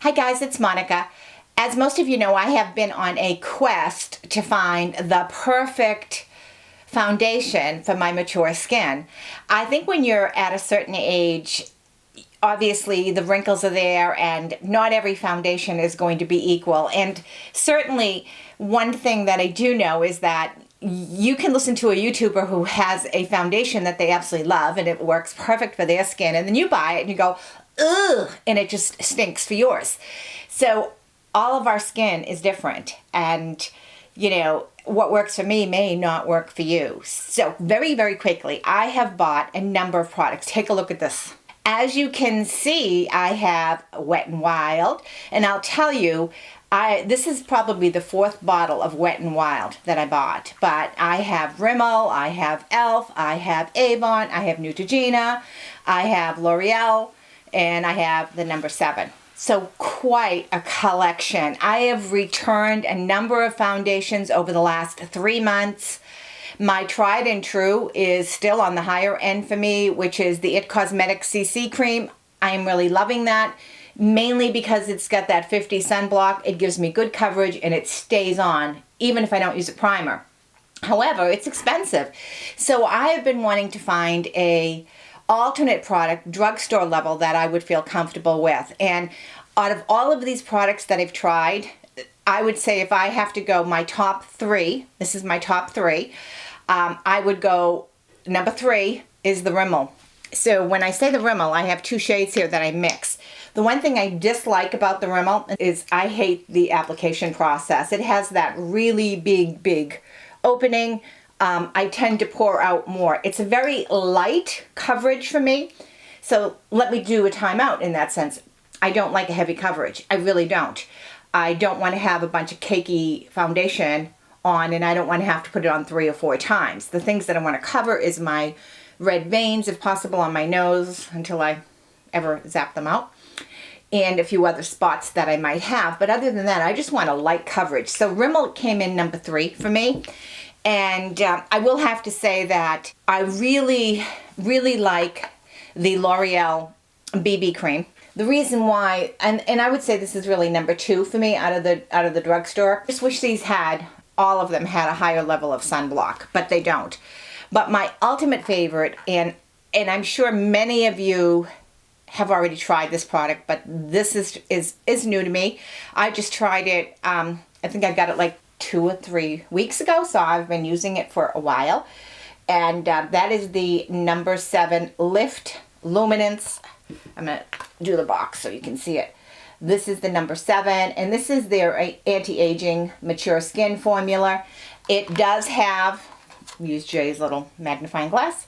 Hi guys, it's Monica. As most of you know, I have been on a quest to find the perfect foundation for my mature skin. I think when you're at a certain age, obviously the wrinkles are there and not every foundation is going to be equal. And certainly one thing that I do know is that you can listen to a YouTuber who has a foundation that they absolutely love and it works perfect for their skin, and then you buy it and you go, ugh, and it just stinks for yours. So all of our skin is different, and you know, what works for me may not work for you. So very, very quickly, I have bought a number of products. Take a look at this. As you can see, I have Wet n Wild, and I'll tell you, this is probably the fourth bottle of Wet n Wild that I bought. But I have Rimmel, I have e.l.f., I have Avon, I have Neutrogena, I have Loreal, and I have the number 7. So quite a collection. I have returned a number of foundations over the last 3 months. My tried and true is still on the higher end for me, which is the IT Cosmetics CC cream. I am really loving that, mainly because it's got that 50 sunblock. It gives me good coverage and it stays on, even if I don't use a primer. However, it's expensive. So I have been wanting to find a alternate product, drugstore level, that I would feel comfortable with. And out of all of these products that I've tried, I would say if I have to go my top 3, this is my top 3, I would go, number 3 is the Rimmel. So when I say the Rimmel, I have 2 shades here that I mix. The one thing I dislike about the Rimmel is I hate the application process. It has that really big opening. I tend to pour out more. It's a very light coverage for me. So let me do a timeout in that sense. I don't like a heavy coverage. I really don't. I don't want to have a bunch of cakey foundation on, and I don't want to have to put it on 3 or 4 times. The things that I want to cover is my red veins, if possible, on my nose until I ever zap them out, and a few other spots that I might have. But other than that, I just want a light coverage. So Rimmel came in number 3 for me. And I will have to say that I really like the L'Oreal BB cream. The reason why, and I would say this is really number 2 for me out of the drugstore. I just wish these all of them had a higher level of sunblock, but they don't. But my ultimate favorite, and I'm sure many of you have already tried this product, but this is new to me. I just tried it. I think I got it like 2 or 3 weeks ago, so I've been using it for a while. And that is the number 7 Lift Luminance. I'm going to do the box so you can see it. This is the number 7, and this is their anti-aging mature skin formula. It does have, use Jay's little magnifying glass.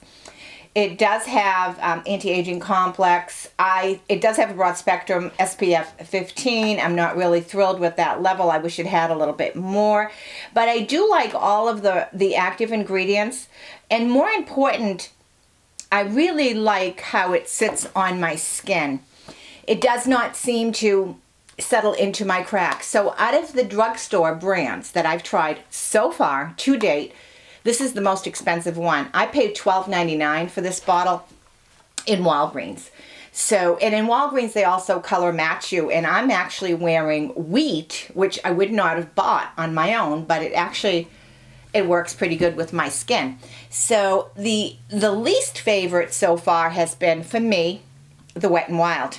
It does have anti-aging complex. It does have a broad spectrum SPF 15. I'm not really thrilled with that level. I wish it had a little bit more. But I do like all of the active ingredients. And more important, I really like how it sits on my skin. It does not seem to settle into my cracks. So out of the drugstore brands that I've tried so far to date, this is the most expensive one. I paid $12.99 for this bottle in Walgreens. So, and in Walgreens, they also color match you. And I'm actually wearing wheat, which I would not have bought on my own, but it works pretty good with my skin. So the least favorite so far has been, for me, the Wet n Wild.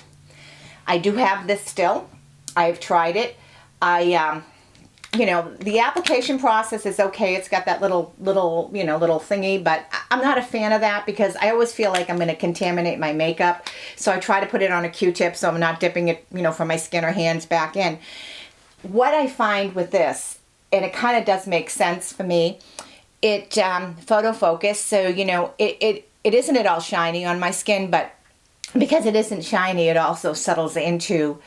I do have this still. I've tried it. You know, the application process is okay. It's got that little thingy, but I'm not a fan of that because I always feel like I'm going to contaminate my makeup. So I try to put it on a Q-tip so I'm not dipping it, from my skin or hands back in. What I find with this, and it kind of does make sense for me, it photo focus. So, it isn't at all shiny on my skin, but because it isn't shiny, it also settles into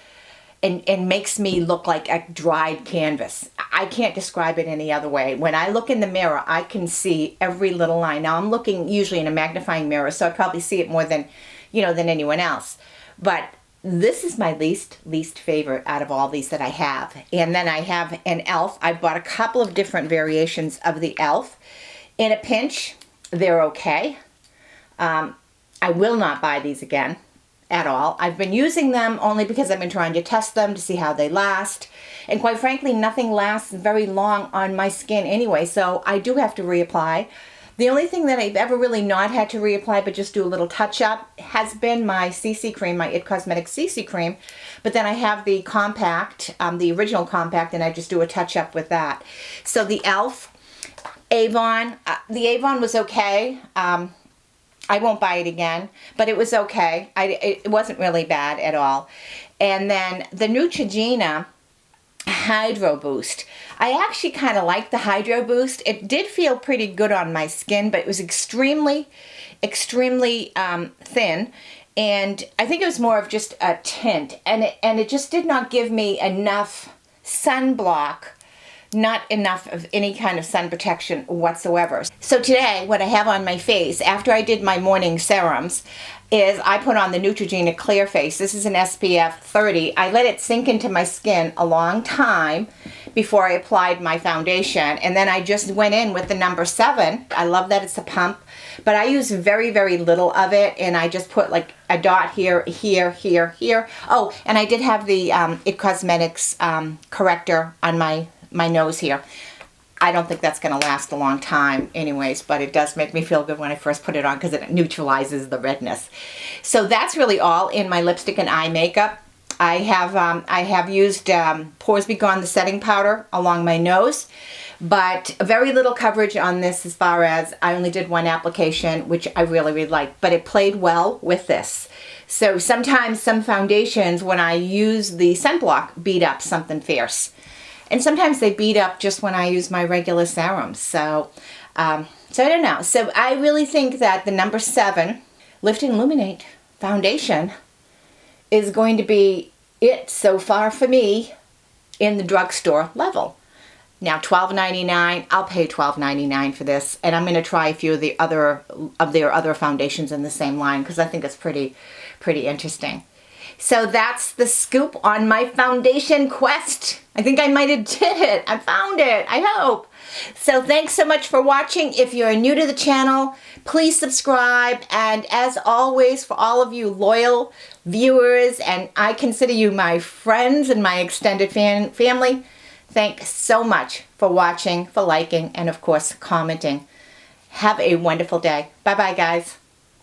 and makes me look like a dried canvas. I can't describe it any other way. When I look in the mirror, I can see every little line. Now, I'm looking usually in a magnifying mirror, so I probably see it more than anyone else. But this is my least favorite out of all these that I have. And then I have an e.l.f. I bought a couple of different variations of the e.l.f. In a pinch, they're okay. I will not buy these again. at all. I've been using them only because I've been trying to test them to see how they last. And quite frankly, nothing lasts very long on my skin anyway, so I do have to reapply. The only thing that I've ever really not had to reapply but just do a little touch-up has been my CC cream, my It Cosmetics CC cream. But then I have the compact, the original compact, and I just do a touch-up with that. So the e.l.f. Avon, the Avon was okay. I won't buy it again, but it was okay. It wasn't really bad at all. And then the Neutrogena Hydro Boost. I actually kind of like the Hydro Boost. It did feel pretty good on my skin, but it was extremely thin. And I think it was more of just a tint. And it just did not give me enough sunblock, not enough of any kind of sun protection whatsoever. So today, what I have on my face, after I did my morning serums, is I put on the Neutrogena Clear Face. This is an SPF 30. I let it sink into my skin a long time before I applied my foundation, and then I just went in with the number 7. I love that it's a pump, but I use very, very little of it, and I just put like a dot here, here, here, here. Oh, and I did have the It Cosmetics corrector on my nose here. I don't think that's going to last a long time anyways, but it does make me feel good when I first put it on because it neutralizes the redness. So that's really all in my lipstick and eye makeup. I have used Pores Be Gone, the setting powder, along my nose, but very little coverage on this as far as I only did one application, which I really, really liked, but it played well with this. So sometimes some foundations, when I use the sunblock, beat up something fierce. And sometimes they beat up just when I use my regular serums. So I don't know. So I really think that the number 7 Lift and Illuminate foundation is going to be it so far for me in the drugstore level. Now $12.99, I'll pay $12.99 for this, and I'm going to try a few of the their other foundations in the same line because I think it's pretty interesting. So that's the scoop on my foundation quest. I think I might have did it. I found it, I hope. So thanks so much for watching. If you're new to the channel, please subscribe. And as always, for all of you loyal viewers, and I consider you my friends and my extended family, thanks so much for watching, for liking, and of course, commenting. Have a wonderful day. Bye-bye, guys.